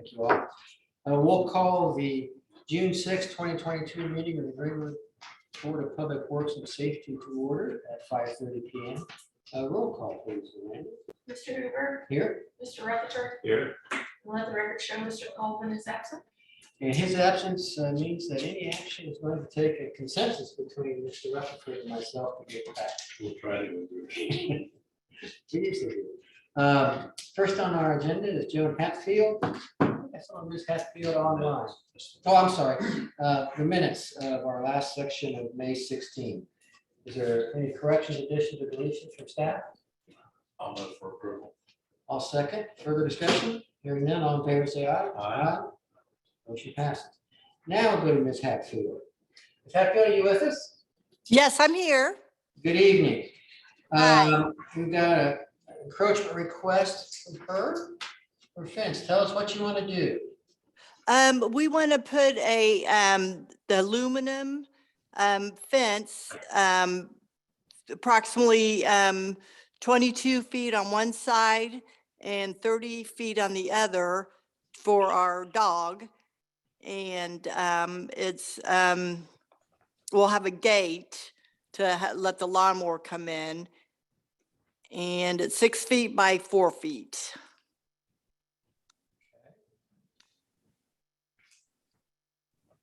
Thank you all. We'll call the June 6, 2022 meeting of the Greenwood Board of Public Works and Safety to order at 5:30 p.m. Roll call, please, Amanda. Mr. Hoover. Here. Mr. Rutherford. Here. Let the record show Mr. Colvin is absent. And his absence means that any action is going to take a consensus between Mr. Rutherford and myself to get back. We'll try to go through it. We usually do. First on our agenda is Joan Hatfield. I saw Ms. Hatfield online. Oh, I'm sorry. The minutes of our last section of May 16. Is there any corrections, additions, or deletions from staff? I'll move for approval. I'll second. Further discussion? Hearing none, all in favor say aye. Aye. Motion passes. Now we'll go to Ms. Hatfield. Ms. Hatfield, are you with us? Yes, I'm here. Good evening. Hi. We've got an encroachment request from her for fence. Tell us what you want to do. We want to put the aluminum fence approximately 22 feet on one side and 30 feet on the other for our dog. And we'll have a gate to let the lawnmower come in. And it's 6 feet by 4 feet.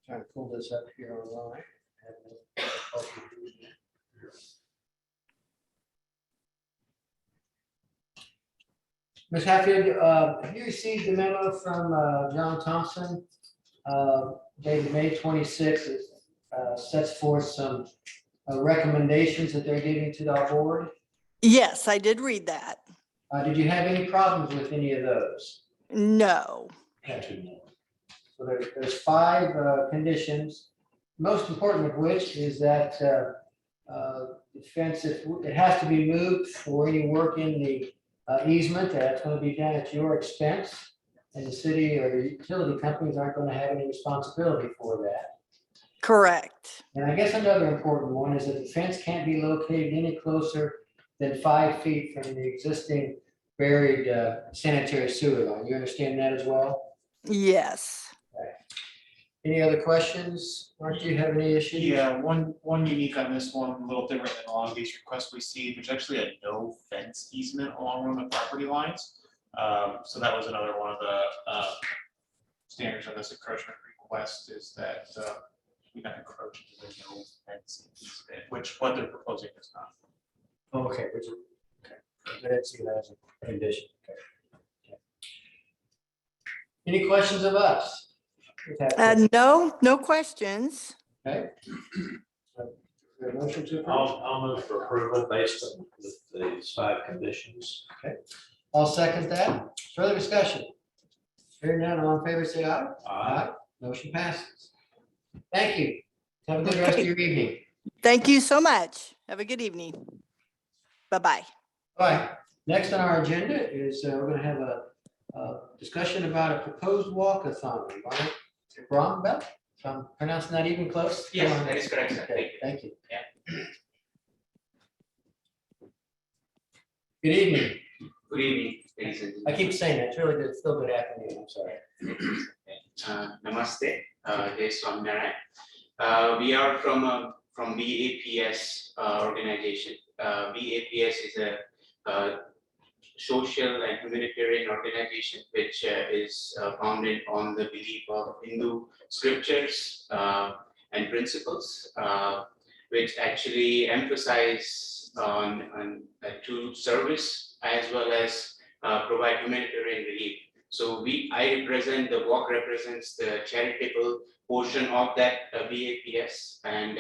Trying to pull this up here online. Ms. Hatfield, have you received the memo from John Thompson dated May 26th? It sets forth some recommendations that they're giving to our board. Yes, I did read that. Did you have any problems with any of those? No. So there's 5 conditions, most important of which is that the fence, it has to be moved for any work in the easement. That's going to be done at your expense, and the city or the utility companies aren't going to have any responsibility for that. Correct. And I guess another important one is that the fence can't be located any closer than 5 feet from the existing buried sanitary sewer line. You understand that as well? Yes. Any other questions? Mark, do you have any issues? Yeah, one unique on this one, a little different than a lot of these requests we see. There's actually a no fence easement along the property lines. So that was another one of the standards on this encroachment request is that we not encroach into the no fence easement, which what they're proposing is not. Oh, okay. Okay. I didn't see that as a condition. Okay. Any questions of us? No questions. Okay. Motion to approve? I'll move for approval based on these 5 conditions. Okay. I'll second that. Further discussion? Hearing none, all in favor say aye. Aye. Motion passes. Thank you. Have a good rest of your evening. Thank you so much. Have a good evening. Bye-bye. All right. Next on our agenda is we're going to have a discussion about a proposed walkathon. Brombell, if I'm pronouncing that even close? Yes, that is correct, sir. Okay, thank you. Yeah. Good evening. Good evening, ladies and I keep saying that. It's really good. It's still good afternoon. I'm sorry. Namaste, Jai Swaminarayan. We are from BAPS organization. BAPS is a social and humanitarian organization which is founded on the belief of Hindu scriptures and principles, which actually emphasize on to service as well as provide humanitarian relief. So I represent, the walk represents the charitable portion of that BAPS, and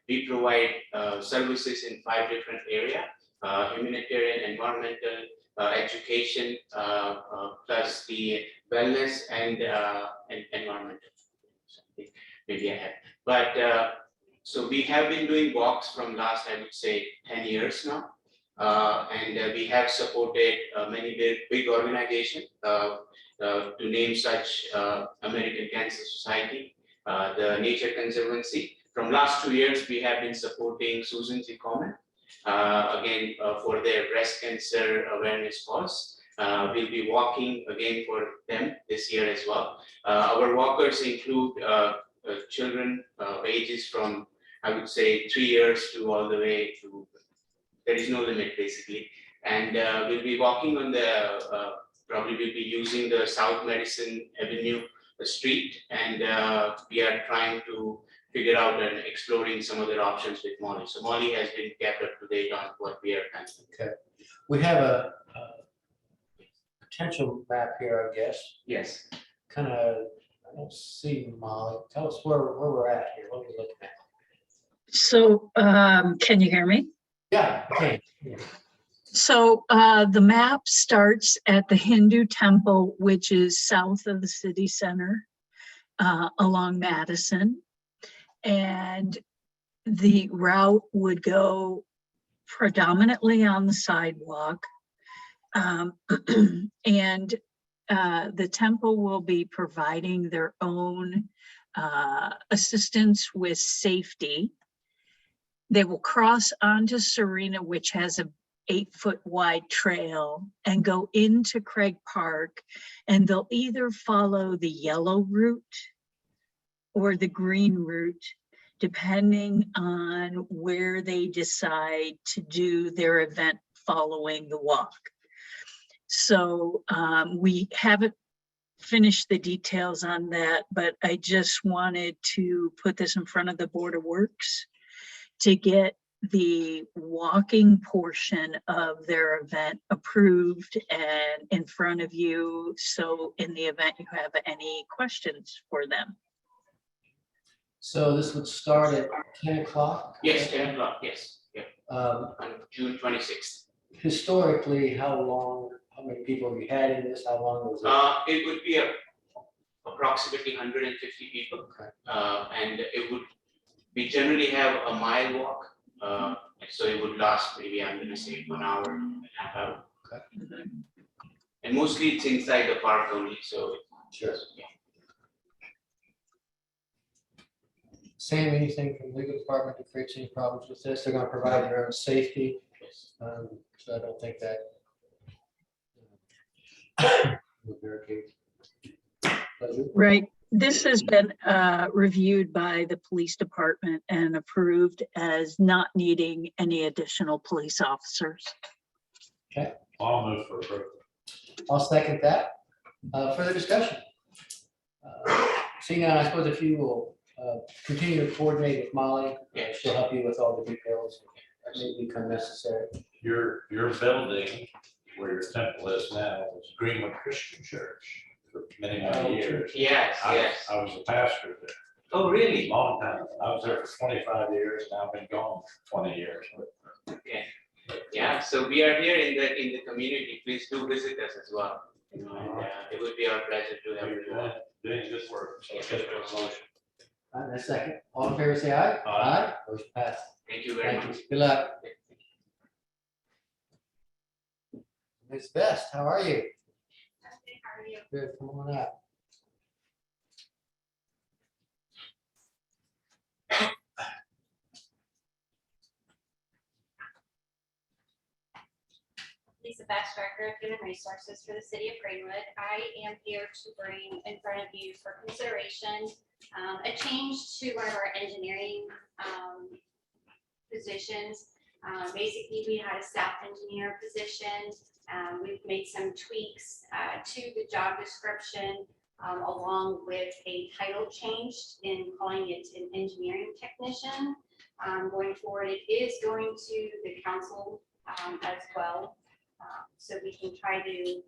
we provide services in 5 different areas: humanitarian, environmental, education, plus the wellness and environmental. Maybe I have, but so we have been doing walks from last, I would say, 10 years now, and we have supported many big organizations. To name such American Cancer Society, the Nature Conservancy. From last 2 years, we have been supporting Susan G. Komen, again, for their breast cancer awareness cause. We'll be walking again for them this year as well. Our walkers include children ages from, I would say, 3 years to all the way to, there is no limit basically. And we'll be walking on the, probably we'll be using the South Madison Avenue street, and we are trying to figure out and exploring some other options with Molly. So Molly has been kept up to date on what we are planning. Okay. We have a potential map here, I guess. Yes. Kind of, I don't see Molly. Tell us where we're at here. What are we looking at? So, can you hear me? Yeah, okay. Yeah. So, the map starts at the Hindu temple, which is south of the city center, along Madison. And the route would go predominantly on the sidewalk. And the temple will be providing their own assistance with safety. They will cross onto Serena, which has a 8-foot wide trail, and go into Craig Park, and they'll either follow the yellow route or the green route, depending on where they decide to do their event following the walk. So we haven't finished the details on that, but I just wanted to put this in front of the Board of Works to get the walking portion of their event approved and in front of you. So in the event you have any questions for them. So this would start at 10 o'clock? Yes, 10 o'clock, yes, yeah, Um, on June 26th. Historically, how many people have you had in this? How long was it? It would be approximately 150 people. Okay. And it would, we generally have a mile walk. So it would last maybe, I'm gonna say 1 hour and a half. Okay. And mostly it's inside the park only, so. Sure. Yeah. Sam, anything from the legal department that creates any problems with this? They're gonna provide their own safety. Yes. So I don't think that. will barricade. Pleasure. Right. This has been reviewed by the police department and approved as not needing any additional police officers. I'll move for approval. I'll second that. Further discussion? Seeing none, I suppose if you will continue to coordinate with Molly, Yeah. she'll help you with all the details that may become necessary. Your building where your temple is now was Greenwood Christian Church for many, many years. Yes, yes. I was a pastor there. Oh, really? Long time. I was there for 25 years, now I've been gone for 20 years. Okay. Yeah, so we are here in the community. Please do visit us as well. You know, and it would be our pleasure to have you. Doing good work. So get a motion. And a second, all in favor, say aye. Aye. Motion passed. Thank you very Thank much. you. Good luck. Ms. Best, how are you? How are you? Good, come on up. Lisa Bass, Director of Human Resources for the City of Greenwood. I am here to bring in front of you for consideration a change to one of our engineering positions. Basically, we had a staff engineer position. We've made some tweaks to the job description along with a title change in calling it an engineering technician. Going forward, it is going to the council as well. So we can try to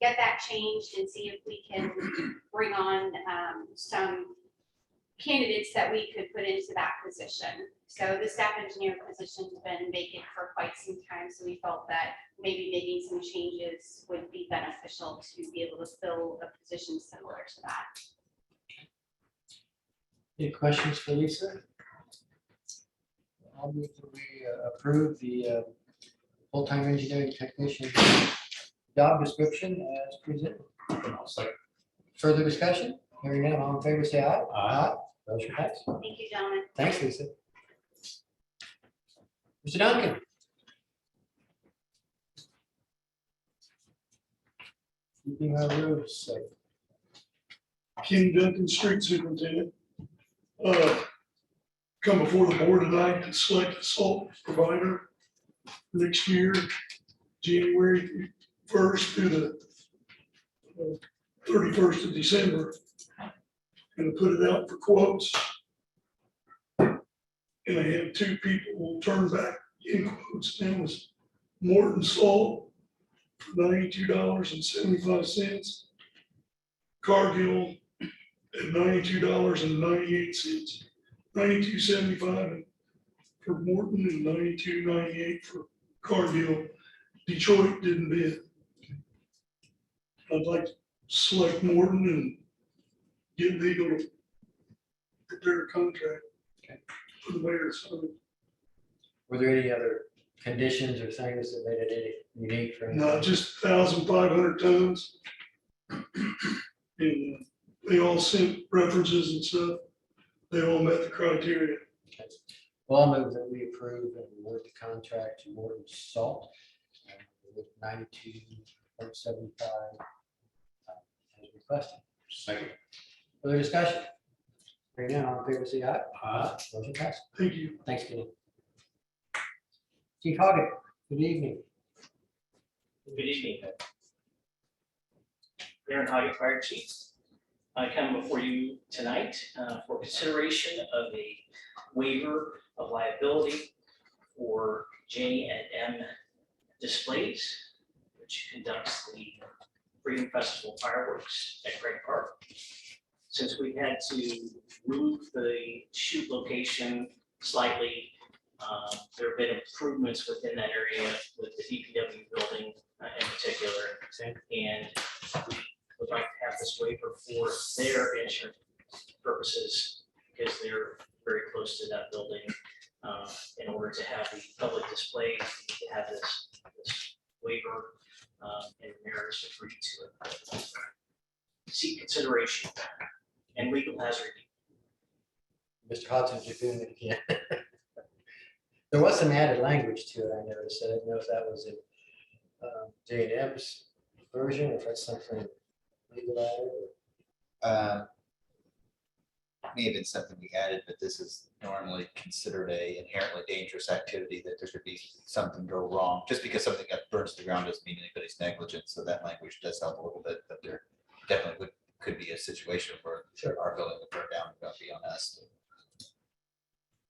get that changed and see if we can bring on some candidates that we could put into that position. So the staff engineer position's been vacant for quite some time, so we felt that maybe making some changes would be beneficial to be able to fill a position similar to that. Any questions for Lisa? I'll move that we approve the full-time engineering technician job description as presented. I'll second. Further discussion? Hearing none, all in favor, say aye. Aye. Motion passed. Thank you, gentlemen. Thanks, Lisa. Mr. Duncan? Keeping our roads safe. Ken Duncan, street superintendent. Come before the board tonight to select a salt provider next year, January 1st through the 31st of December. Gonna put it out for quotes. And I had two people turn back in quotes. That was Morton Salt for $92.75. Cargill at $92.98, $92.75 for Morton and $92.98 for Cargill. Detroit didn't bid. I'd like to select Morton and get legal to prepare a contract for the mayor's. Were there any other conditions or things that made it any unique for anything? Not just 1,500 tons. And they all sent references and stuff. They all met the criteria. Well, I'll move that we approve and award the contract to Morton Salt with 92.75 as requested. Second. Further discussion? Hearing none, all in favor, say aye. Aye. Motion passed. Thank you. Thanks, Kenny. Chief Hoggett, good evening. Good evening. Aaron Hoggett, Fire Chief. I come before you tonight for consideration of a waiver of liability for J&M Displays, which conducts the Freedom Festival fireworks at Craig Park. Since we had to move the shoot location slightly, there have been improvements within that area with the DPW building in particular. And we would like to have this waiver for their insurance purposes because they're very close to that building. In order to have the public display, we need to have this waiver and the mayor has agreed to it. Seek consideration and legal hazard. Mr. Hodgson, you're doing it again. There was some added language to it, I noticed. I didn't know if that was in J&M's version, or if that's something legal added. May have been something we added, but this is normally considered a inherently dangerous activity, that there could be something go wrong. Just because something got burns to the ground doesn't mean anybody's negligent, so that language does help a little bit, but there definitely could be a situation where our building would burn down and going to be on us.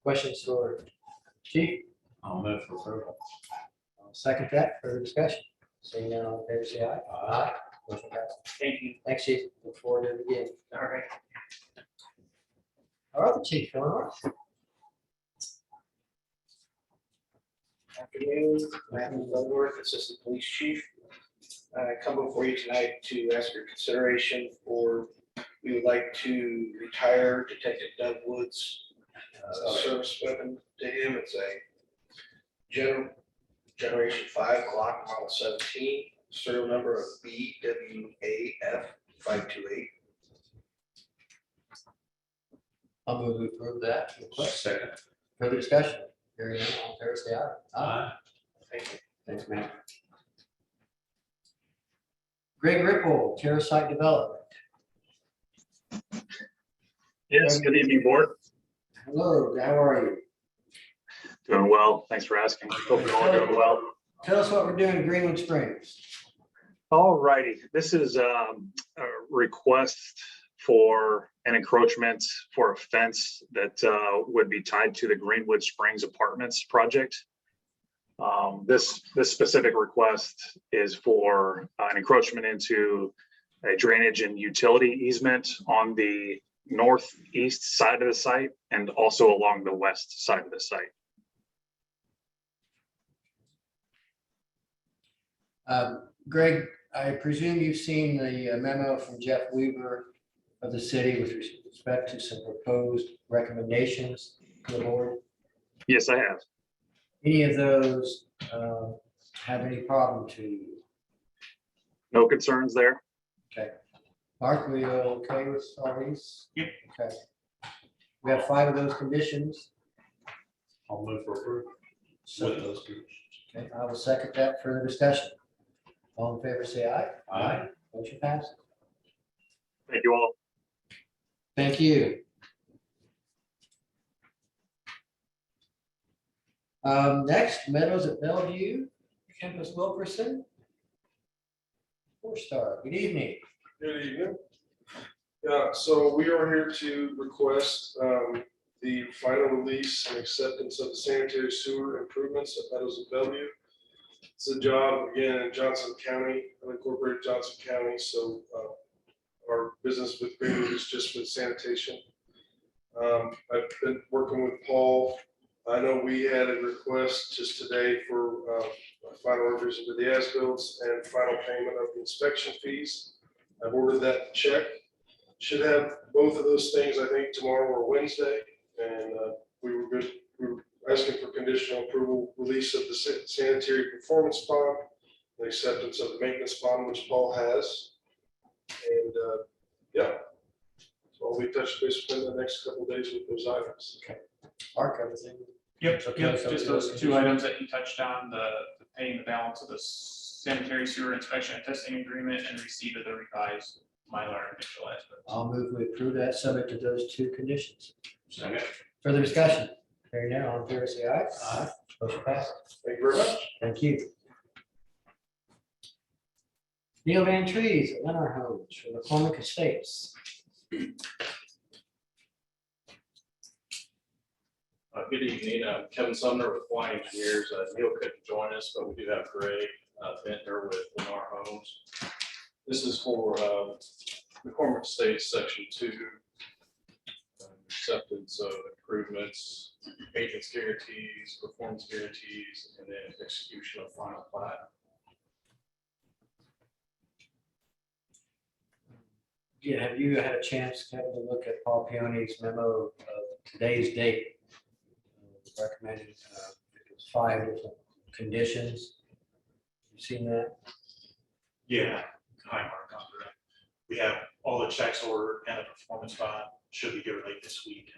Questions for Chief? I'll move for approval. I'll second that. Further discussion? Seeing none, all in favor, say aye. Aye. Motion passed. Thank you. Thanks, Chief. Look forward to it again. All right. Our other chief, Phil North. Afternoon, Matthew Bellworth, Assistant Police Chief. I come before you tonight to ask your consideration for, we would like to retire Detective Doug Woods' service weapon to him. It's a Generation 5 Glock Model 17, serial number of BWAF 528. I'll move to approve that request. Second. Further discussion? Hearing none, all in favor, say aye. Aye. Thank you. Thanks, man. Greg Ripple, Terra Site Development. Yes, good evening, board. Hello, how are you? Doing well. Thanks for asking. Hope you're all doing well. Tell us what we're doing in Greenwood Springs. All righty. This is a request for an encroachment for a fence that would be tied to the Greenwood Springs Apartments project. This specific request is for an encroachment into a drainage and utility easement on the northeast side of the site and also along the west side of the site. Greg, I presume you've seen the memo from Jeff Weaver of the city with respect to some proposed recommendations to the board. Yes, I have. Any of those have any problem to you? No concerns there. Okay. Mark, we okay with all these? Yep. Okay. We have 5 of those conditions. I'll move for approval So, with those conditions. okay, I will second that. Further discussion. All in favor, say aye. Aye. Motion passed. Thank you all. Thank you. Next, Meadows at Bellevue, Campus Wilkerson. 4-star, good evening. Good evening. Yeah, so we are here to request the final release and acceptance of the sanitary sewer improvements at Meadows of Bellevue. It's a job, again, in Johnson County, unincorporated Johnson County, so our business with Greenwood is just for sanitation. I've been working with Paul. I know we had a request just today for final revision to the as-bills and final payment of the inspection fees. I've ordered that check. Should have both of those things, I think, tomorrow or Wednesday. And we were good. We were asking for conditional approval, release of the sanitary performance bond, the acceptance of the maintenance bond, which Paul has. And yeah, so I'll be touch base with him the next couple of days with those items. Okay. Mark, everything? Yep, Okay, yep, so just those two items that you touched on, the paying the balance of the sanitary sewer inspection and testing agreement and receipt of the revised Mylar initial as-bills. I'll move we approve that subject to those two conditions. Second. Further discussion? Hearing none, all in favor, say aye. Aye. Motion passed. Thank you very much. Thank you. Neil Van Trees at Lennar Homes for McCormick Estates. Good evening, I'm Kevin Sumner with Flying Engineers. Neil couldn't join us, but we do have Greg Venter with Lennar Homes. This is for McCormick Estates Section 2, acceptance of improvements, agents guarantees, performance guarantees, and then execution of final plat. Yeah, have you had a chance, Kevin, to look at Paul Peony's memo of today's date? Recommended, it was 5 different conditions. You seen that? Yeah, hi, Mark. We have all the checks ordered and the performance bond should be here late this week.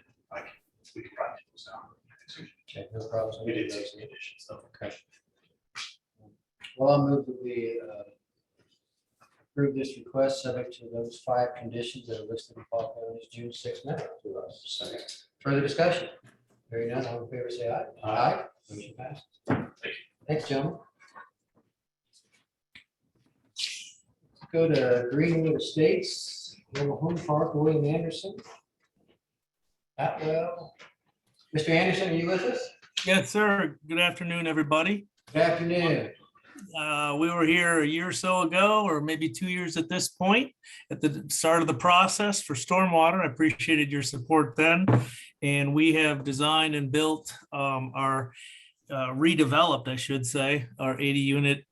We can probably take those down. Okay, no problems. We did take some conditions though. Okay. Well, I'll move that we approve this request subject to those 5 conditions that are listed in Paul Peony's June 6th memo to us. Second. Further discussion? Hearing none, all in favor, say aye. Aye. Motion passed. Thank you. Thanks, gentlemen. Let's go to Greenwood Estates, Mobile Home Park, William Anderson. Atwell. Mr. Anderson, are you with us? Yes, sir. Good afternoon, everybody. Good afternoon. We were here a year or so ago, or maybe 2 years at this point, at the start of the process for stormwater. I appreciated your support then. And we have designed and built our redeveloped, I should say, our 80-unit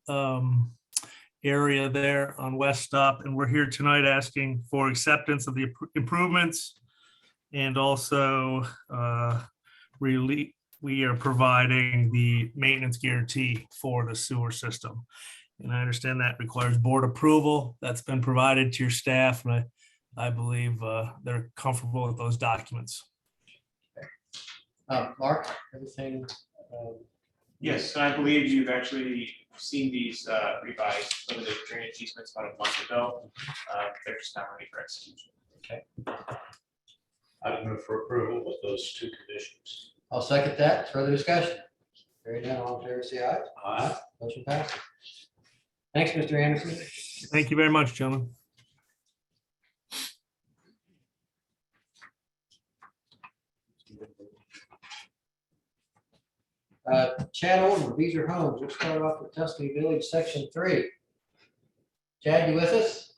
area there on West Stop. And we're here tonight asking for acceptance of the improvements. And also we are providing the maintenance guarantee for the sewer system. And I understand that requires board approval. That's been provided to your staff, and I believe they're comfortable with those documents. Mark, everything? Yes, and I believe you've actually seen these revised limited drainage easements about a month ago. They're just not ready for execution. Okay. I move for approval with those two conditions. I'll second that. Further discussion? Hearing none, all in favor, say aye. Aye. Motion passes. Thanks, Mr. Anderson. Thank you very much, gentlemen. Chad Olmer, Beazer Homes. We'll start off with Tuscany Village, Section 3. Chad, you with us?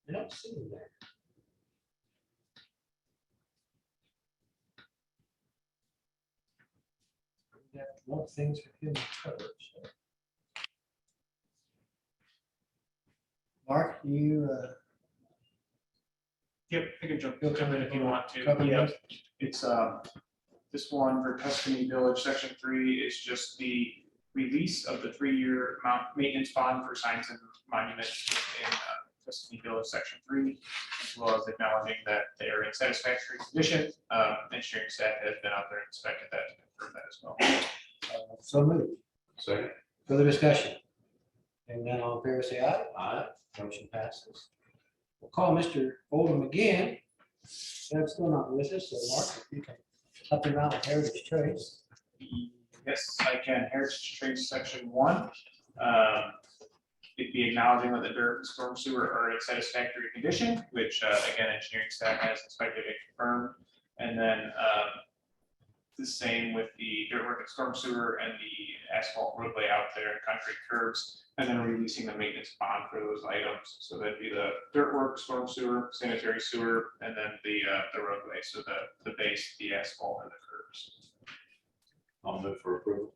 I don't see you there. We got more things for him to cover. So. Mark, you Yep, I can jump in if you want to. cover Yeah, this? it's this one for Tuscany Village, Section 3 is just the release of the 3-year maintenance bond for signs and monuments in Tuscany Village, Section 3, as well as acknowledging that they are in satisfactory condition. Engineering staff has been out there and inspected that to confirm that as well. So moved. Second. Further discussion? Hearing none, all in favor, say aye. Aye. Motion passes. We'll call Mr. Oldham again. That's still not with us, so Mark, if you can help him out with heritage traits. Yes, I can. Heritage Trace Section 1. It'd be acknowledging that the dirt and storm sewer are in satisfactory condition, which again, engineering staff has inspected and confirmed. And then the same with the dirt work and storm sewer and the asphalt roadway out there, concrete curbs, and then releasing the maintenance bond for those items. So that'd be the dirt work, storm sewer, sanitary sewer, and then the roadway. So the base, the asphalt, and the curbs. I'll move for approval.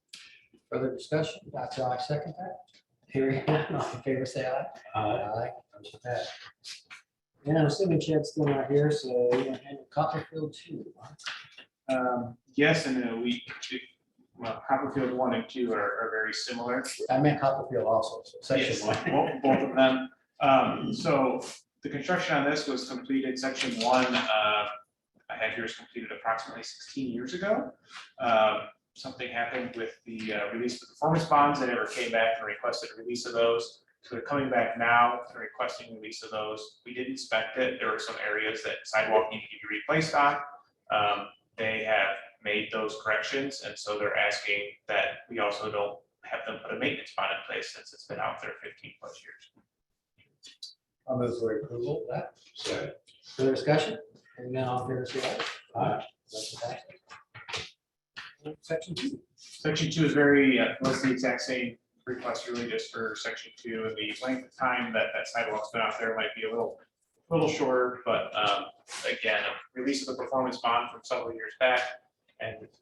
Further discussion? Dr. I second that. Hearing none, all in favor, say aye. Aye. Motion passed. And I'm assuming Chad's still not here, so we're gonna handle Copperfield 2. Yes, and well, Copperfield 1 and 2 are very similar. I meant Copperfield also, so section Yes, 1. both of them. So the construction on this was completed, section 1, I had yours completed approximately 16 years ago. Something happened with the release of the performance bonds. They never came back and requested a release of those. So they're coming back now and requesting release of those. We did inspect it. There were some areas that sidewalk needed to be replaced on. They have made those corrections, and so they're asking that we also don't have them put a maintenance bond in place since it's been out there 15+ years. I'll move for approval of that. Second. Further discussion? Hearing none, all in favor, say aye. Aye. Motion passes. Section 2. Section 2 is very, was the exact same request really just for section 2, and the length of time that sidewalk's been out there might be a little shorter, but again, a release of the performance bond from several years back, and it's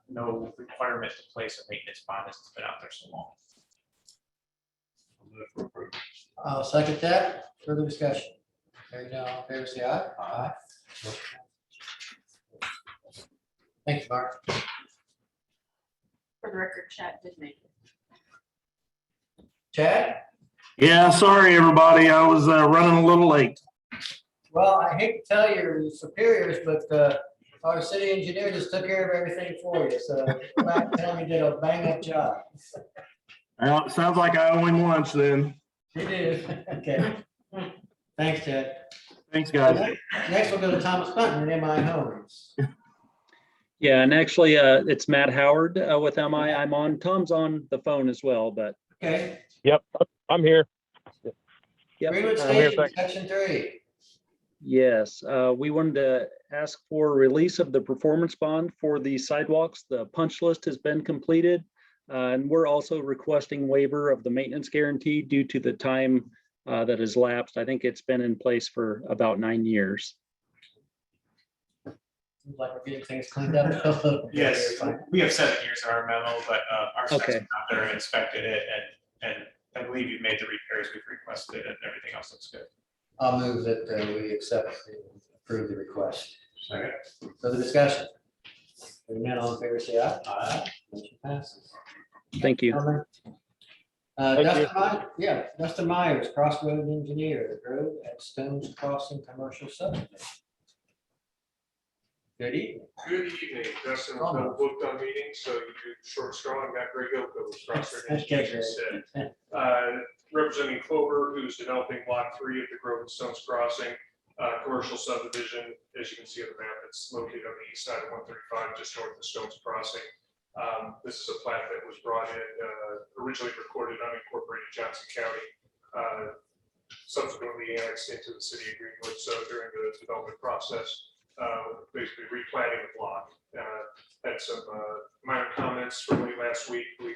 no requirement to place a maintenance bond as it's been out there so long. I'll move for approval. I'll second that. Further discussion? Hearing none, all in favor, say aye. Aye. Motion passes. Thank you, Mark. For the record, Chad did make it. Chad? Yeah, sorry, everybody. I was running a little late. Well, I hate to tell your superiors, but our city engineer just took care of everything for you, so go back and tell me you did a bang-up job. Well, it sounds like I owe him lunch then. You did, okay. Thanks, Chad. Thanks, guys. Next, we'll go to Thomas Clinton at MI Homes. Yeah, and actually, it's Matt Howard with MI. I'm on, Tom's on the phone as well, but. Okay. Yep, I'm here. Yep. Greenwood I'm here, Station, section 3. Yes, we wanted to ask for release of the performance bond for the sidewalks. The punch list has been completed. And we're also requesting waiver of the maintenance guarantee due to the time that has lapsed. I think it's been in place for about 9 years. Seems like we're getting things cleaned up. Yes, we have 7 years in our memo, but our staff Okay. out there and inspected it, and I believe you've made the repairs we've requested, and everything else looks good. I'll move that we accept and approve the request. Second. Further discussion? Hearing none, all in favor, say aye. Aye. Motion passes. Thank you. Dustin Myers, Crossroad Engineer, Road at Stones Crossing Commercial Subdivision. Good evening. Good evening, Dustin, I've been booked on meetings, so you do short straw and Matt Grego was Crossroad Engineering said. Representing Clover, who's developing lot 3 of the Grove and Stones Crossing commercial subdivision. As you can see on the map, it's located on the east side of 135, just north of Stones Crossing. This is a plat that was brought in, originally recorded unincorporated Johnson County, subsequently annexed into the city of Greenwood. So during the development process, basically replanting the block. Had some minor comments from late last week. The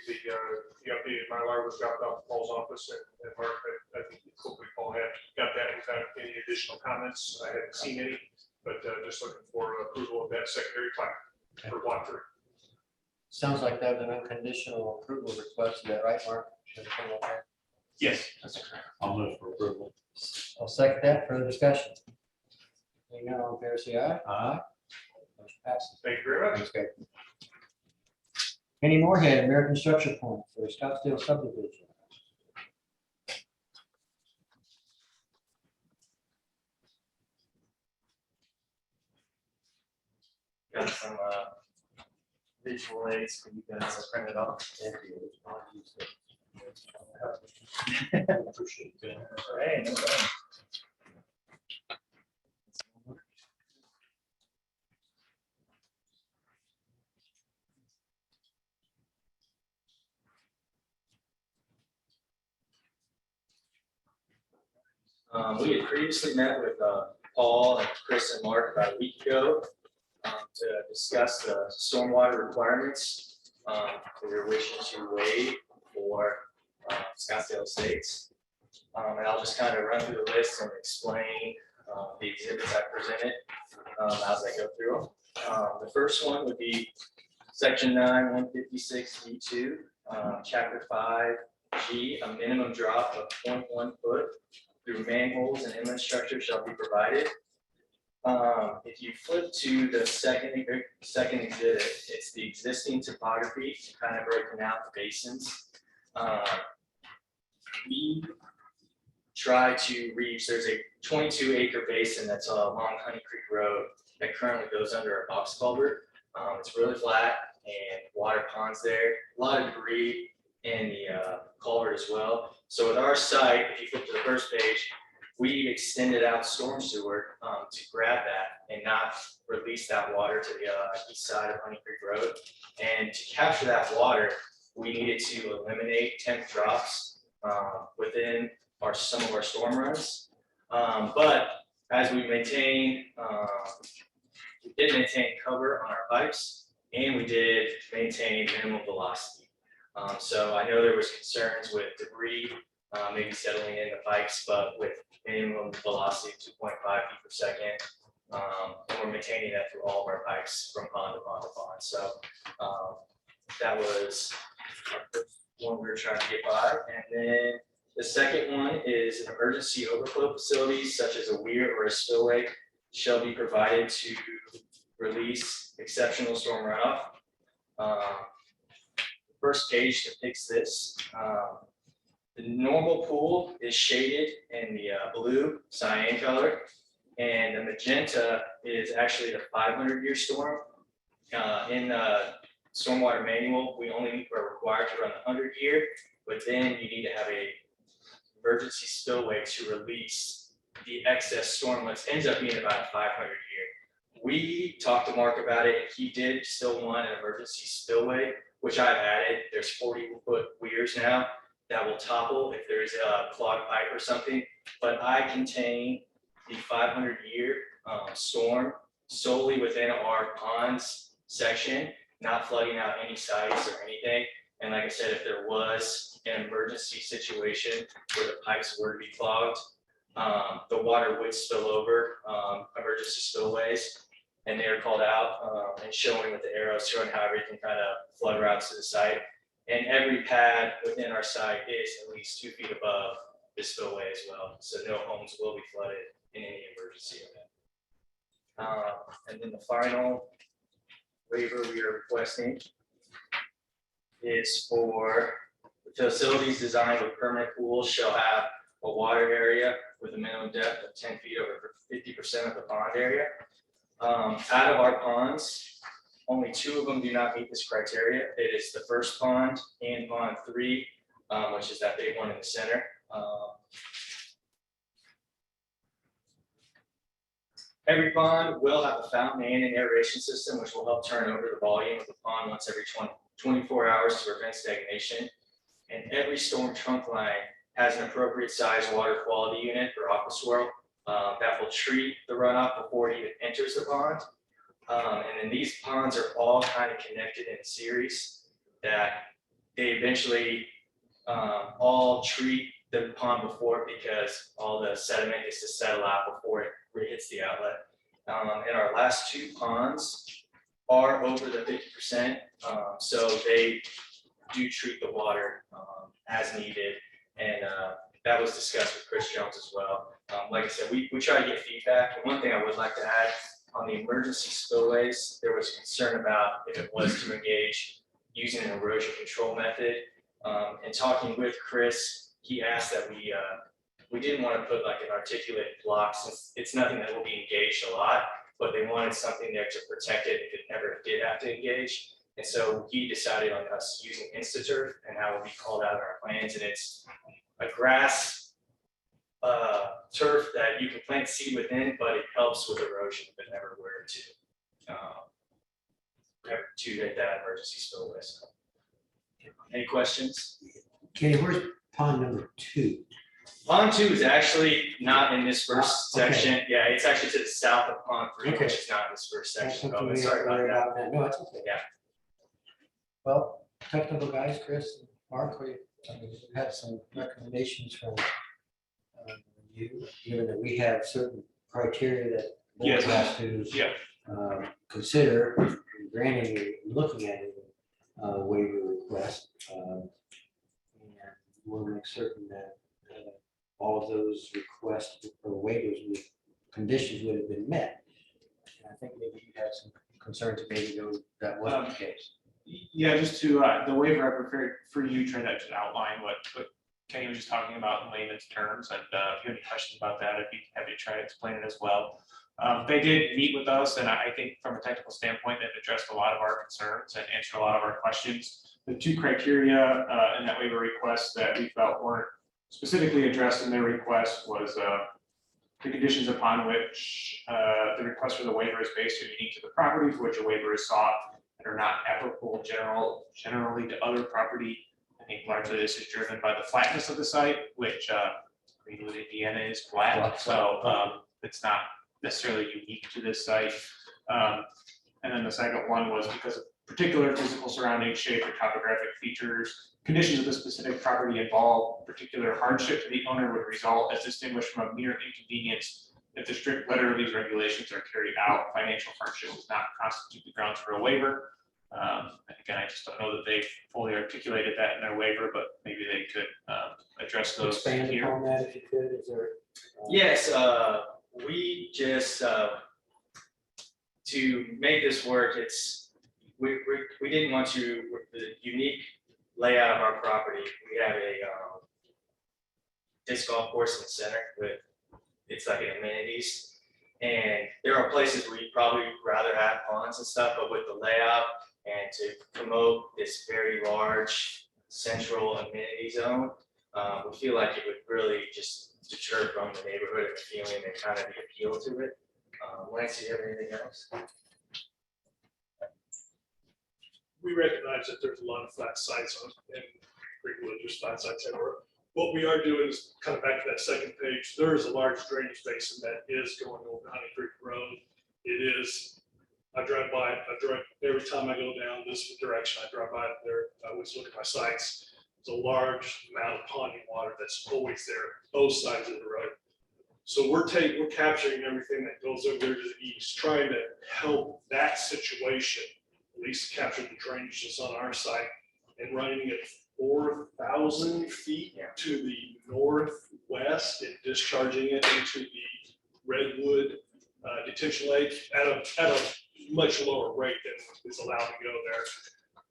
updated Mylar was dropped off Paul's office, and Mark, I think hopefully Paul had got that without any additional comments. I haven't seen any, but just looking for approval of that secondary plat for block 3. Sounds like that was an unconditional approval request, is that right, Mark? Everything okay? Yes, that's correct. I'll move for approval. I'll second that. Further discussion? Hearing none, all in favor, say aye. Aye. Motion passes. Thank you very much. Thanks, Greg. Kenny Moorhead, American Structurepoint for Scottsdale subdivision. Got some visual aids for you guys to print it off. Appreciate that. Right, no problem. We had previously met with Paul and Chris and Mark about a week ago to discuss the stormwater requirements that we're wishing to waive for Scottsdale Estates. And I'll just kind of run through the list and explain the exhibits I presented as I go through them. The first one would be Section 9, 156 G2, Chapter 5G, a minimum drop of 0.1 foot through manholes and inlet structures shall be provided. If you flip to the second exhibit, it's the existing topography, kind of breaking out the basins. We try to reach, there's a 22-acre basin that's along Honey Creek Road that currently goes under a box culvert. It's really flat and water ponds there, a lot of debris in the culvert as well. So with our site, if you flip to the first page, we extended out storm sewer to grab that and not release that water to the east side of Honey Creek Road. And to capture that water, we needed to eliminate temp drops within some of our storm runs. But as we maintain, we did maintain cover on our pipes, and we did maintain minimum velocity. So I know there was concerns with debris maybe settling in the pipes, but with minimum velocity of 2.5 feet per second, and we're maintaining that through all of our pipes from pond to pond to pond. So that was the one we were trying to get by. And then the second one is an emergency overflow facilities such as a weir or a spillway shall be provided to release exceptional storm runoff. The first page depicts this. The normal pool is shaded in the blue cyan color, and the magenta is actually the 500-year storm. In the stormwater manual, we only are required to run the 100-year, but then you need to have a emergency spillway to release the excess storm, which ends up being about a 500-year. We talked to Mark about it, and he did still want an emergency spillway, which I've added. There's 40-foot weirs now that will topple if there's a clogged pipe or something, but I contain the 500-year storm solely within our ponds section, not flooding out any sites or anything. And like I said, if there was an emergency situation where the pipes were to be clogged, the water would spill over emergency spillways, and they are called out and showing with the arrows, showing how everything kind of flood routes to the site. And every pad within our site is at least 2 feet above the spillway as well. So no homes will be flooded in any emergency event. And then the final waiver we are requesting is for the facilities designed with permanent pools shall have a water area with a minimum depth of 10 feet over 50% of the pond area. Out of our ponds, only 2 of them do not meet this criteria. It is the first pond and pond 3, which is that big one in the center. Every pond will have a fountain and an aeration system, which will help turn over the volume of the pond once every 24 hours to prevent stagnation. And every storm trunk line has an appropriate size water quality unit or aqua swirl that will treat the runoff before it even enters the pond. And then these ponds are all kind of connected in a series that they eventually all treat the pond before, because all the sediment is to settle out before it hits the outlet. And our last 2 ponds are over the 50%, so they do treat the water as needed. And that was discussed with Chris Jones as well. Like I said, we try to get feedback. And one thing I would like to add, on the emergency spillways, there was concern about if it was to engage using an erosion control method. And talking with Chris, he asked that we didn't want to put like an articulate block, since it's nothing that will be engaged a lot, but they wanted something there to protect it if it ever did have to engage. And so he decided on us using InstaTurf and how it would be called out in our plans, and it's a grass turf that you can plant seed within, but it helps with erosion, but never where to get that emergency spillway. So, any questions? Okay, where's pond number 2? Pond 2 is actually not in this first Okay. section. Yeah, it's actually to the south of Pond 3, Okay. which is not in this first That's section. something Oh, we have sorry to about worry that. about then. No, it's okay. Yeah. Well, technical guys, Chris, and Mark, we had some recommendations from you, given that we have certain criteria that the board has to consider in granting, looking at a waiver request. And we'll make certain that all of those requests or waivers with conditions would have been met. And I think maybe you had some concerns that maybe that wasn't the case. Yeah, just to, the waiver I prepared for you, try to outline what Kenny was just talking about in layman's terms, and if you have any questions about that, I'd be happy to try to explain it as well. They did meet with us, and I think from a technical standpoint, they've addressed a lot of our concerns and answered a lot of our questions. The 2 criteria in that waiver request that we felt weren't specifically addressed in their request was the conditions upon which the request for the waiver is based or unique to the property for which a waiver is sought and are not applicable generally to other property. I think largely this is driven by the flatness of the site, which Greenwood, Indiana is flat, so it's not necessarily unique to this site. And then the second one was because of particular physical surrounding shape or topographic features, conditions of the specific property involve particular hardship to the owner would result as distinguished from a mere inconvenience. If the strict letter of these regulations are carried out, financial hardship does not constitute the grounds for a waiver. Again, I just don't know that they've fully articulated that in their waiver, but maybe they could address those Expand here. upon that if you could, is there? Yes, we just to make this work, we didn't want to, with the unique layout of our property, we have a disc golf course in the center with, it's like an amenities. And there are places where you'd probably rather have ponds and stuff, but with the layout and to promote this very large central amenity zone, we feel like it would really just deter from the neighborhood and the feeling and kind of the appeal to it. Lance, do you have anything else? We recognize that there's a lot of flat sites in Greenwood, there's flat sites everywhere. What we are doing is kind of back to that second page. There is a large drainage basin that is going over Honey Creek Road. It is, I drive every time I go down this direction, I drive by there, I always look at my sites. There's a large amount of ponding water that's always there, both sides of the road. So we're capturing everything that goes over there to the east, trying to help that situation, at least capture the drainage that's on our site, and running it 4,000 feet to the northwest and discharging it into the Redwood detention lake at a much lower rate than is allowed to go there.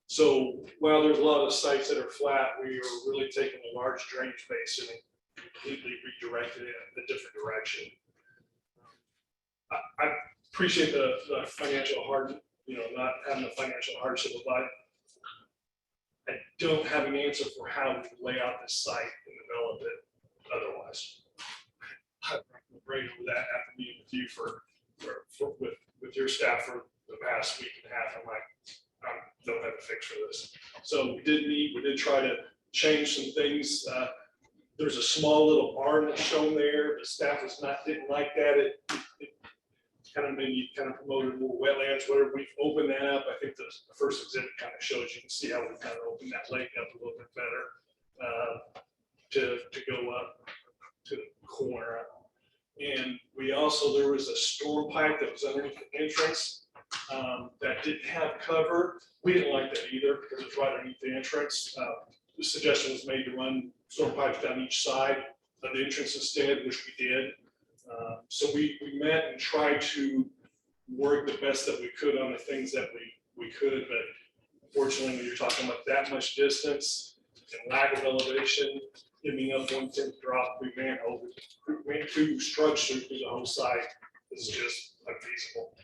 So while there's a lot of sites that are flat, we are really taking a large drainage basin and completely redirected it in a different direction. I appreciate the financial not having the financial hardship, but I don't have an answer for how we lay out this site and develop it otherwise. I'm right over that after meeting with you with your staff for the past week and a half. I'm like, I don't have a fix for this. So we did meet, we did try to change some things. There's a small little barn that's shown there. The staff didn't like that. It kind of maybe promoted more wetlands, whatever. We've opened that up. I think the first exhibit kind of shows, you can see how we kind of opened that lake up a little bit better to go up to the corner. And we also, there was a storm pipe that was underneath the entrance that didn't have cover. We didn't like that either because it's right underneath the entrance. The suggestion was made to run storm pipes down each side of the entrance instead, which we did. So we met and tried to work the best that we could on the things that we could, but unfortunately, when you're talking about that much distance and lack of elevation, giving up 1/10 drop, we ran 2 structures through the whole site. This is just unfeasible.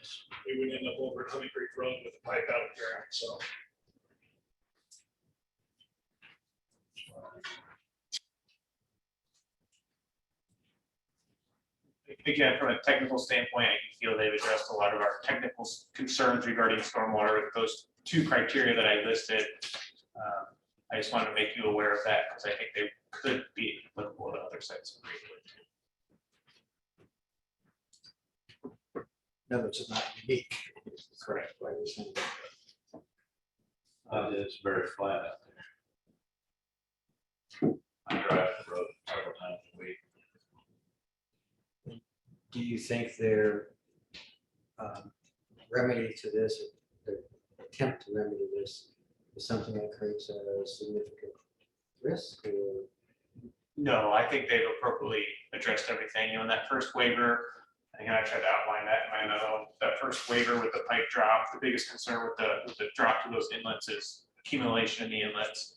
We would end up over at Honey Creek Road with the pipe out of the ground. So Again, from a technical standpoint, I feel they've addressed a lot of our technical concerns regarding stormwater with those two criteria that I listed. I just wanted to make you aware of that because I think they could be applicable to other sites. No, it's not unique. Correct. It's very flat out there. I drive the road several times a week. Do you think their remedy to this, or their attempt to remedy this, is something that creates a significant risk? Or No, I think they've appropriately addressed everything. You know, in that first waiver, I think I tried to outline that in my memo. That first waiver with the pipe drop, the biggest concern with the drop to those inlets is accumulation in the inlets.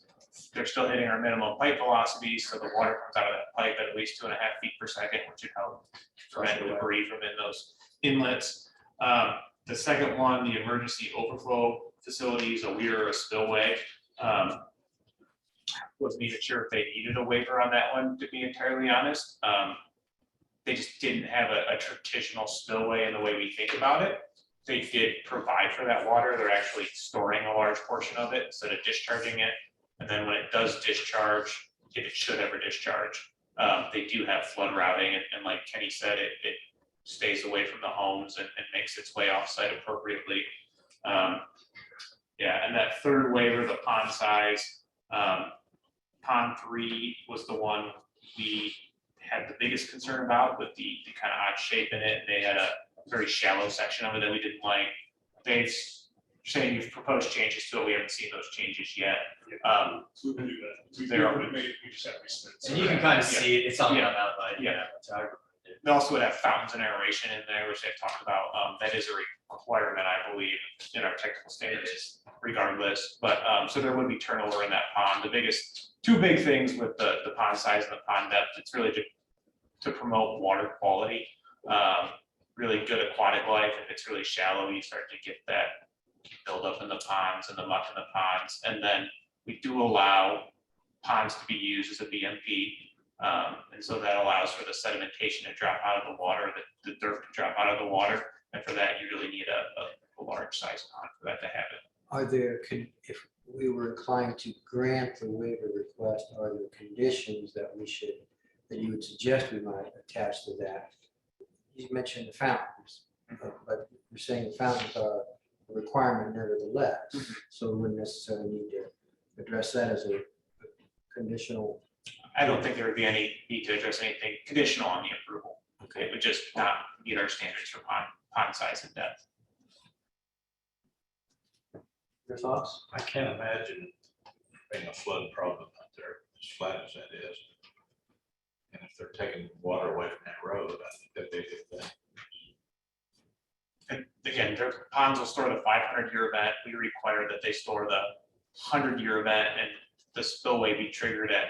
They're still hitting our minimum pipe velocity, so the water comes out of that pipe at least 2.5 feet per second, which would help prevent debris from in those inlets. The second one, the emergency overflow facilities, a weir or a spillway. Wasn't even sure if they needed a waiver on that one, to be entirely honest. They just didn't have a traditional spillway in the way we think about it. They did provide for that water. They're actually storing a large portion of it instead of discharging it. And then when it does discharge, if it should ever discharge, they do have flood routing. And like Kenny said, it stays away from the homes and makes its way offsite appropriately. Yeah, and that third waiver, the pond size, pond 3 was the one we had the biggest concern about with the kind of odd shape in it. They had a very shallow section of it that we didn't like. They've saying you've proposed changes to it. We haven't seen those changes yet. We can do that. We just have to resubmit. And you can kind of see it, it's on the outline. Yeah. They also would have fountains and aeration in there, which they've talked about. That is a requirement, I believe, in our technical standards regardless. But so there would be turnover in that pond. The biggest, two big things with the pond size and the pond depth, it's really to promote water quality. Really good aquatic life. If it's really shallow, you start to get that build up in the ponds and the muck in the ponds. And then we do allow ponds to be used as a BMP. And so that allows for the sedimentation to drop out of the water, the dirt to drop out of the water. And for that, you really need a large size pond for that to happen. are there, if we were inclined to grant the waiver request, are there conditions that that you would suggest we might attach to that? You mentioned the fountains, but you're saying the fountains are a requirement nevertheless. So we wouldn't necessarily need to address that as a conditional. I don't think there would be any need to address anything conditional on the approval. Okay, it would just not meet our standards for pond size and depth. Your thoughts? I can't imagine being a flood problem out there, as flat as that is. And if they're taking water away from that road, I think that'd be a good thing. And again, their ponds will store the 500-year event. We require that they store the 100-year event, and the spillway be triggered at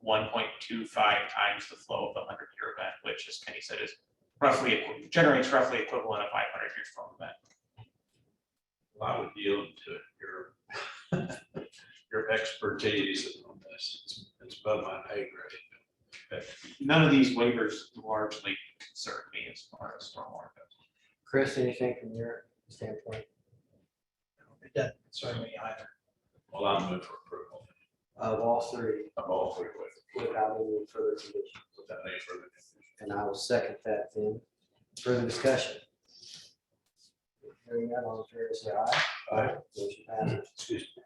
1.25 times the flow of the 100-year event, which, as Kenny said, is generates roughly equivalent of 500-year storm event. Well, I would yield to your expertise on this. It's above my pay grade. None of these waivers largely concern me as far as stormwater goes. Chris, anything from your standpoint? It doesn't concern me either. Well, I'll move for approval Of all three, of all three waivers. without any further conditions. Without any further conditions. And I will second that then. Further discussion? Hearing none, all in favor, say aye. Aye. Motion passes. Excuse me.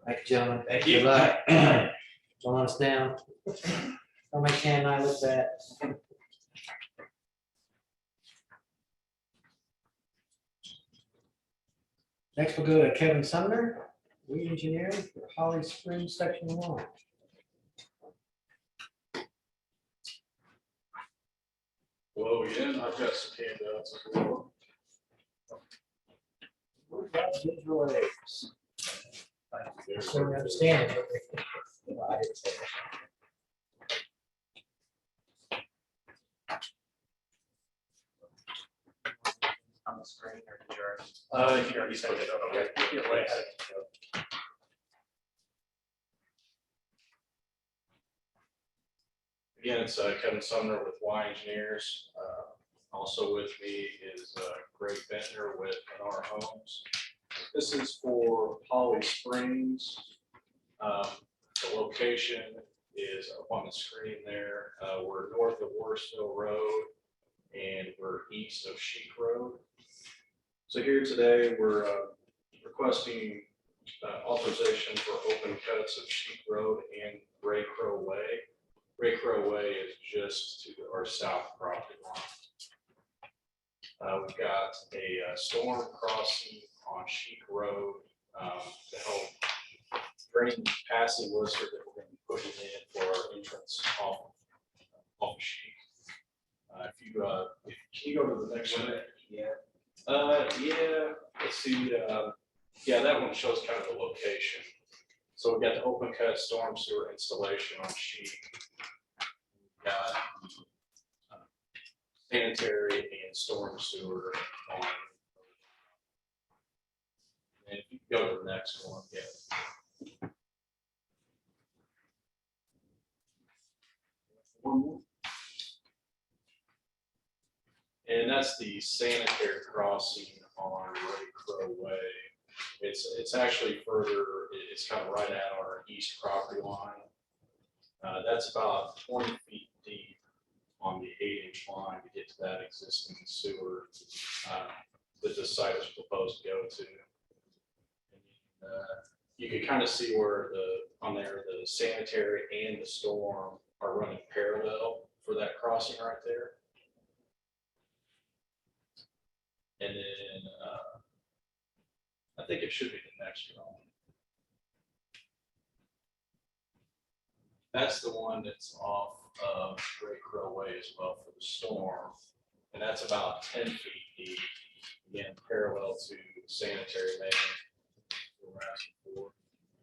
Thank you, gentlemen. Thank you. Good luck. Don't let us down. Don't make Ken and I look bad. Next, we'll go to Kevin Sumner, re-engineering for Holly Springs, section 1. Hello again, I've got some handouts. What about visual aids? So we understand it. Well, I didn't say that. On the screen or did you already? You already said it, okay. You're way ahead. Again, it's Kevin Sumner with Y Engineers. Also with me is Greg Bentner with Lennar Homes. This is for Holly Springs. The location is up on the screen there. We're north of Worsville Road and we're east of Sheik Road. So here today, we're requesting authorization for open cuts of Sheik Road and Ray Crow Way. Ray Crow Way is just to our south property line. We've got a storm crossing on Sheik Road to help drain passing Worcester that we're going to be putting in for our entrance off Sheik. Can you go to the next one? Yeah, let's see. Yeah, that one shows kind of the location. So we've got the open cut storm sewer installation on Sheik. We've got sanitary and storm sewer on. And if you go to the next one, yeah. One more. And that's the sanitary crossing on Ray Crow Way. It's actually further, it's kind of right at our east property line. That's about 20 feet deep on the 8-inch line to get to that existing sewer that the site is proposed to go to. You can kind of see where the sanitary and the storm are running parallel for that crossing right there. And then I think it should be the next one. That's the one that's off of Great Crow Way as well for the storm. And that's about 10 feet deep, again, parallel to the sanitary main we're asking for.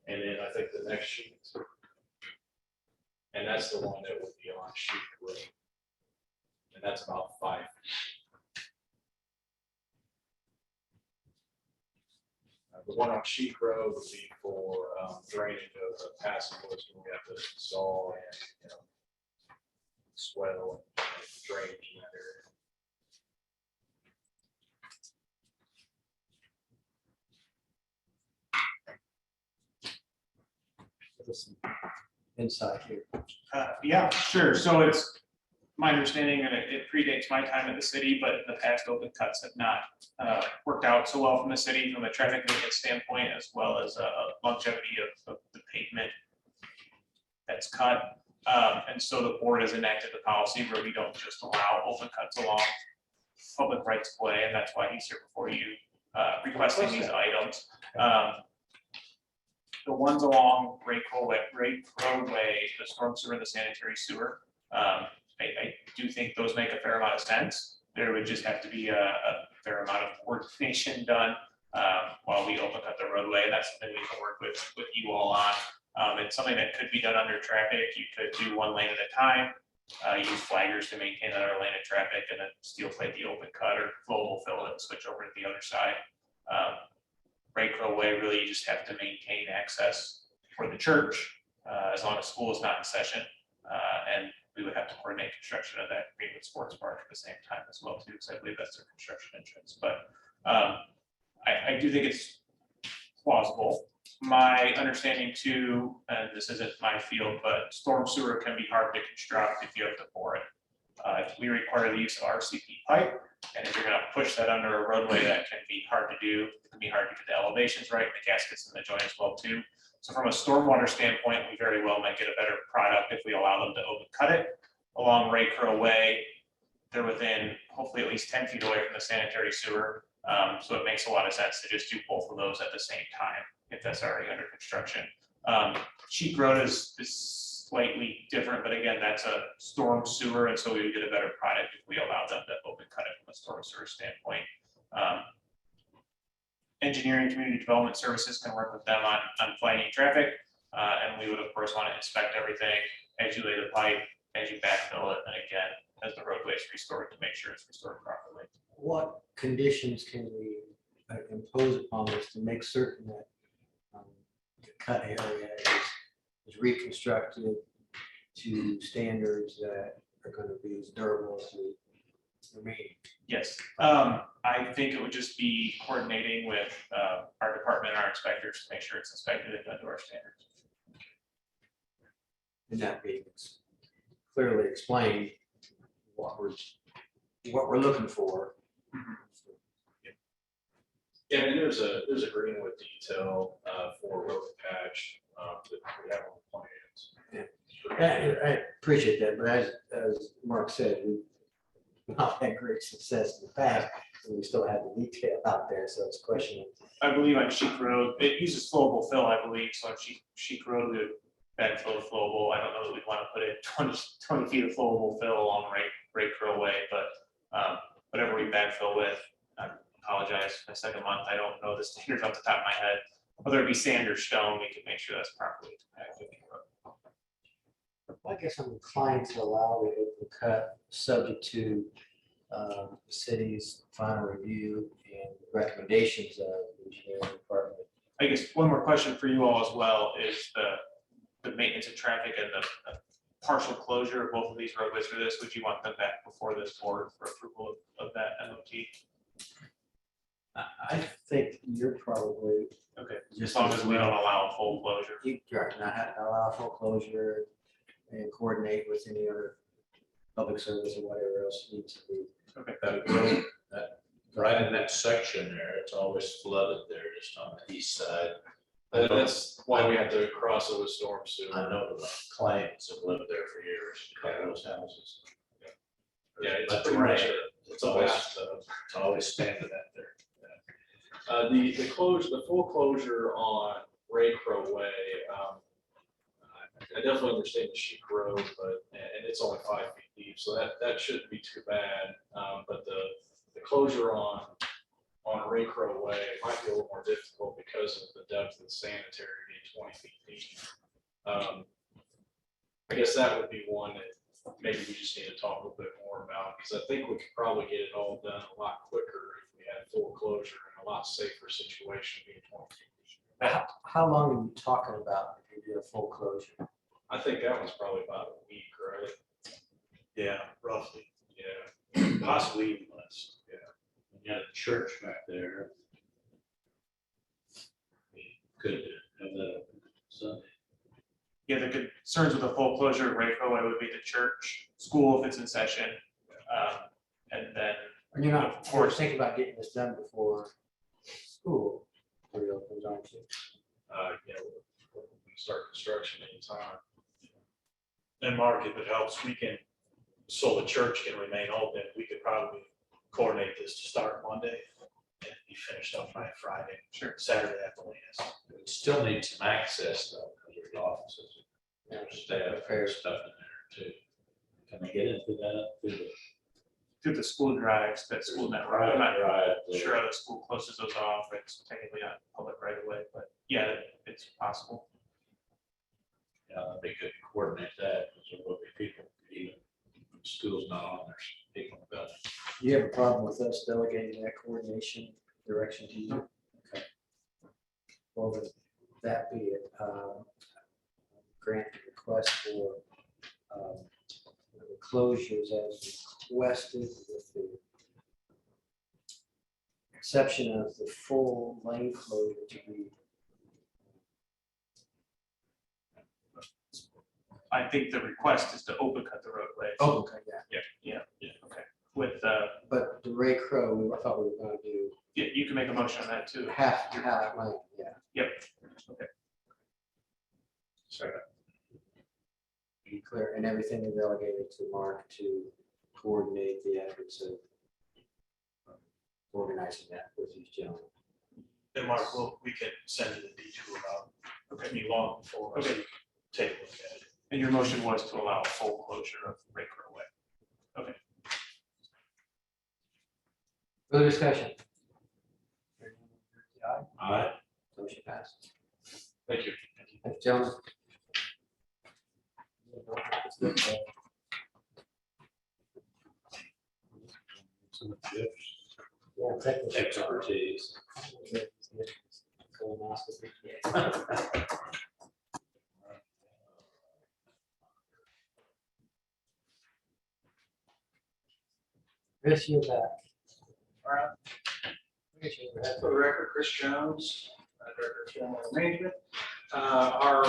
And then I think the next sheet, and that's the one that would be on Sheik Road. And that's about 5 feet. The one on Sheik Road would be for drainage of the passing woods when we have to install and swell and drainage in that area. Give us some insight here. Yeah, sure. So it's my understanding that it predates my time at the city, but the past open cuts have not worked out so well from the city from a traffic maintenance standpoint, as well as longevity of the pavement that's cut. And so the board has enacted the policy where we don't just allow open cuts along public rights of way, and that's why he's here before you requesting these items. The ones along Ray Crow Way, the storm sewer and the sanitary sewer, I do think those make a fair amount of sense. There would just have to be a fair amount of coordination done while we open up the roadway. And that's something we can work with you all on. It's something that could be done under traffic. You could do one lane at a time, use flaggers to maintain another lane of traffic, and then steel plate the open cut, or Flo will fill it and switch over to the other side. Ray Crow Way, really, you just have to maintain access for the church as long as school is not in session. And we would have to coordinate construction of that Greenwood Sports Park at the same time as well too, because I believe that's their construction entrance. But I do think it's plausible. My understanding too, and this isn't my field, but storm sewer can be hard to construct if you have to bore it. We require the use of RCP pipe, and if you're going to push that under a roadway, that can be hard to do. It can be hard to get the elevations right, and the gaskets in the joint as well too. So from a stormwater standpoint, we very well might get a better product if we allow them to open cut it along Ray Crow Way. They're within hopefully at least 10 feet away from the sanitary sewer. So it makes a lot of sense to just do both of those at the same time if that's already under construction. Sheik Road is slightly different, but again, that's a storm sewer, and so we would get a better product if we allow them to open cut it from a storm sewer standpoint. Engineering community development services can work with them on flagging traffic, and we would of course want to inspect everything as you lay the pipe, as you backfill it, and again, as the roadway is restored to make sure it's restored properly. What conditions can we impose upon this to make certain that the cut area is reconstructed to standards that are gonna be as durable as the remaining? Yes, I think it would just be coordinating with our department and our inspectors to make sure it's inspected and done to our standards. And that being clearly explained what we're looking for. Yeah, and there's a greenwood detail for road patch that we have on the plans. I appreciate that, but as Mark said, we've not had great success in the past, and we still have the detail out there, so it's a question of. I believe on Sheik Road, it uses flowable fill, I believe, so on Sheik Road, we would backfill flowable. I don't know that we'd want to put in 20 feet of flowable fill along Ray Crow Way, but whatever we backfill with, I apologize, my second month, I don't know the standards off the top of my head. Whether it be sand or stone, we can make sure that's properly compacted. I guess I'm inclined to allow the open cut, subject to the city's final review and recommendations of the engineering department. I guess one more question for you all as well is the maintenance of traffic and the partial closure of both of these roadways for this. Would you want them back before this board for approval of that MOT? I think you're probably. Okay, as long as we don't allow full closure. Right, not have to allow full closure and coordinate with any other public service or whatever else needs to be. Okay. That road, right in that section there, it's always flooded there, just on the east side. And that's why we had to cross over storm sewer. I know the clients have lived there for years, in those houses. Yeah, it's But pretty much it's always standing out there. The closure, the full closure on Ray Crow Way, I definitely understand the Sheik Road, and it's only 5 feet deep, so that shouldn't be too bad. But the closure on Ray Crow Way might be a little more difficult because of the depth of the sanitary being 20 feet deep. I guess that would be one that maybe we just need to talk a little bit more about, because I think we could probably get it all done a lot quicker if we had full closure and a lot safer situation being 20 feet deep. How long are you talking about if you do a full closure? I think that was probably about a week, right? Yeah, roughly. Yeah. Possibly even less. Yeah. You got a church back there. We could have that open Sunday. Yeah, the concerns with the full closure of Ray Crow Way would be the church, school if it's in session, and then. And you're not, of course, thinking about getting this done before school reopens, aren't you? Yeah, we can start construction anytime. And Mark, if it helps, we can, so the church can remain open, we could probably coordinate this to start Monday and be finished up by Friday. Sure. Saturday at the latest. We still need some access though, because there's offices. There's staff and stuff in there too. Can they get into that Through the school drives, that school network. I'm not sure how the school closes those off. It's technically not public right away, but yeah, it's possible. They could coordinate that, because there will be people, even when school's not on, there's people about it. Do you have a problem with us delegating that coordination direction to you? Okay. Well, with that be it, grant the request for the closures as requested with the exception of the full lane closure to be. I think the request is to open cut the roadways. Oh, okay, Yeah, okay. With, but the Ray Crow, I thought we were gonna do yeah, you can make a motion on that too. half lane, yeah. Yep, okay. Sorry. Be clear, and everything is delegated to Mark to coordinate the efforts of organizing that with these gentlemen. Then Mark, we can send you the detour out, me long before, so you can take a look at it. And your motion was to allow full closure of Ray Crow Way. Okay. Further discussion? Aye. Motion passed. Thank you. Thanks, gentlemen. Yeah, technical Expertise. Colonoscopy. Chris, you're back. All right. Chris, you're back. For the record, Chris Jones, Director of Stormwater Management. Our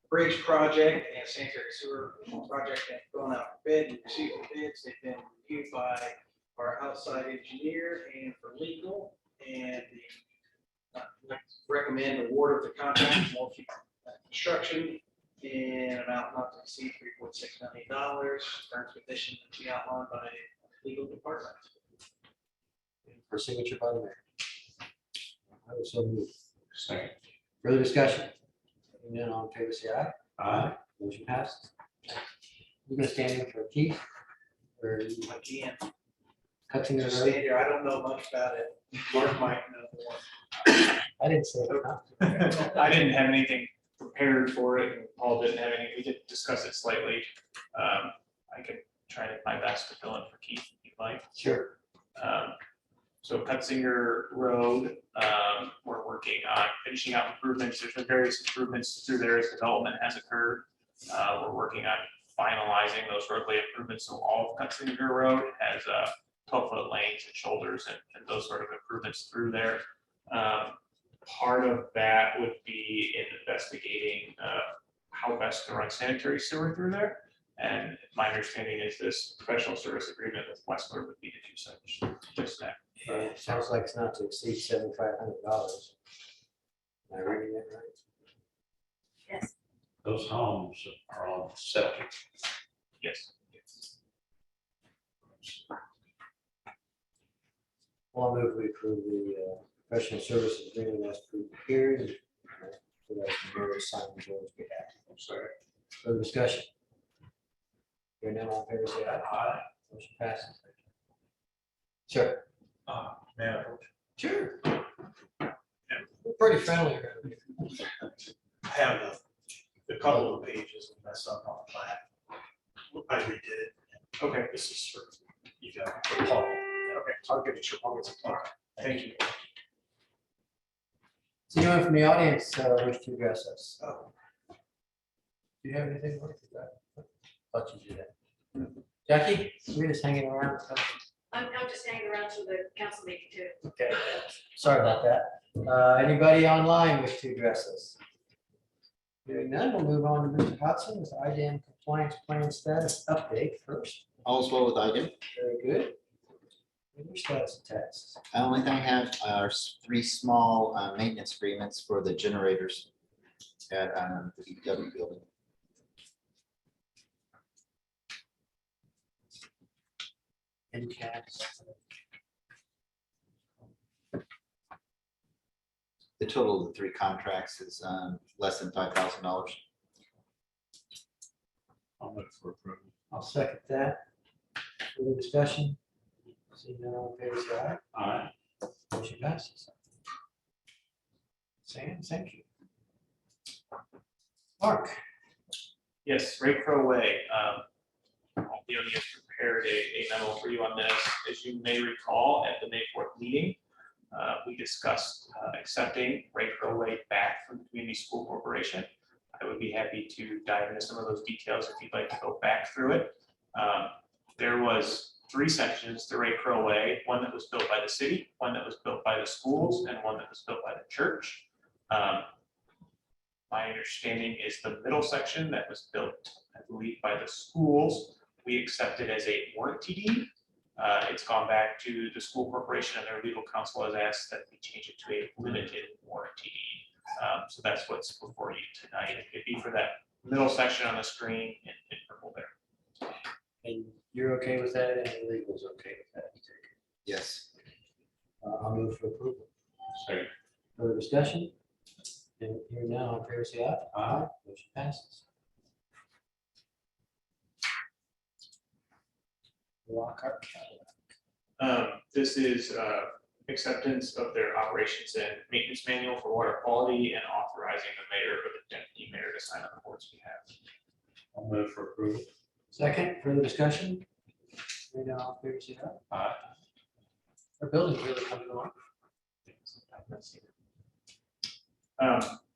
bridge project and sanitary sewer project have gone out for bid. We received the bids. They've been reviewed by our outside engineer and for legal. And the recommend award of the contract, multi construction in an amount not to exceed $3.6 million. Terms and conditions to be outlined by legal department. For signature by the mayor. I will so move. Second. Further discussion? Hearing none, all in favor, say aye. Aye. Motion passes. You're gonna stand in for Keith? Or Again, cutting the just road? stand here. I don't know much about it. Mark might know more. I didn't say it. I didn't have anything prepared for it, and Paul didn't have any, we did discuss it slightly. I could try to my best to fill in for Keith if you'd like. Sure. So Cutzinger Road, we're working on finishing out improvements. There's been various improvements through there as development has occurred. We're working on finalizing those roadway improvements. So all of Cutzinger Road has 12-foot lanes and shoulders and those sort of improvements through there. Part of that would be in investigating how best to run sanitary sewer through there. And my understanding is this professional service agreement with Westler would be to do such, just that. Sounds like it's not to exceed $7,500. Am I reading that right? Yes. Those homes are on septic. Yes. Well, I'll move we approve the professional services agreement as prepared. For that, the mayor sign the board's behalf. I'm sorry. Further discussion? Hearing none, all in favor, say aye. Aye. Motion passes. Sure. Man, Sure. We're pretty friendly around here. I have a couple of pages messed up on the plan. I redid it. Okay. This is for, you got for Paul. Okay, I'll give it your Paul. Thank you. So anyone from the audience wish to address us? Do you have anything? Thought you did that. Jackie, we're just hanging around. I'm just hanging around to the council meeting too. Okay, sorry about that. Anybody online wish to address us? Hearing none, we'll move on to Mr. Hudson with IDAM compliance plan status update first. All's well with IDAM. Very good. What are your status of tasks? The only thing I have are 3 small maintenance agreements for the generators at the DPW building. Any cats? The total of the 3 contracts is less than $5,000. I'll look for approval. I'll second that. Further discussion? Seeing none, all in favor, say aye. Aye. Motion passes. Sam, thank you. Mark. Yes, Ray Crow Way. Leonie has prepared a memo for you on this. As you may recall, at the May 4th meeting, we discussed accepting Ray Crow Way back from the Community School Corporation. I would be happy to dive into some of those details if you'd like to go back through it. There was 3 sections to Ray Crow Way, one that was built by the city, one that was built by the schools, and one that was built by the church. My understanding is the middle section that was built, I believe, by the schools, we accepted as a warranty deed. It's gone back to the school corporation and their legal counsel has asked that we change it to a limited warranty deed. So that's what's before you tonight. It could be for that middle section on the screen in purple there. And you're okay with that, and the legal's okay with that? Yes. I'll move for approval. Second. Further discussion? And here now, all in favor, say aye. Aye. Motion passes. Lockhart Cadillac. This is acceptance of their operations and maintenance manual for water quality and authorizing the mayor or the deputy mayor to sign on the board's behalf. I'll move for approval. Second, further discussion? Here now, all in favor, say aye. Aye. Our building's really coming along.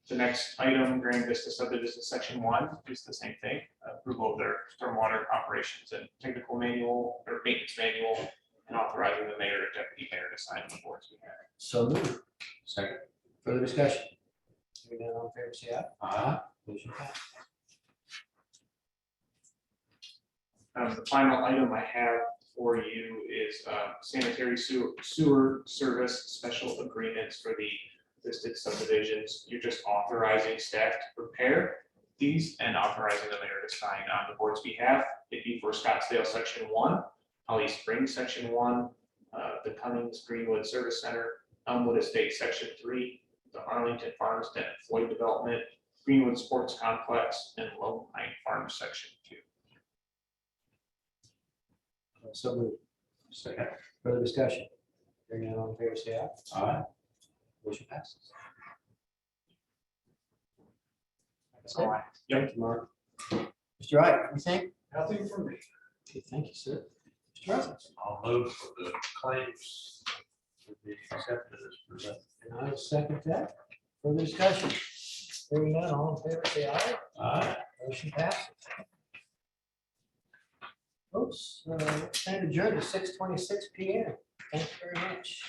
The next item, Grand Vista subdivision section 1, is the same thing, approval of their stormwater operations and technical manual or maintenance manual, and authorizing the mayor and deputy mayor to sign the boards we have. So moved. Second. Further discussion? Hearing none, all in favor, say aye. Aye. Motion passed. The final item I have for you is sanitary sewer service special agreements for the listed subdivisions. You're just authorizing staff to prepare these and authorizing the mayor to sign on the board's behalf. It'd be for Scottsdale Section 1, Holly Springs Section 1, the Cummings Greenwood Service Center, Elmwood Estate Section 3, the Arlington Farmstead and Floyd Development, Greenwood Sports Complex, and Lone Pine Farm Section 2. So moved. Second. Further discussion? Hearing none, all in favor, say aye. Aye. Motion passes. That's all I have. Thank you, Mark. Mr. Wright, anything? Nothing from me. Okay, thank you, sir. Mr. Rollins? I'll move for the claims to be accepted as presented. And I will second that. Further discussion? Hearing none, all in favor, say aye. Aye. Motion passes. Folks, stand adjourned at 6:26 PM. Thank you very much.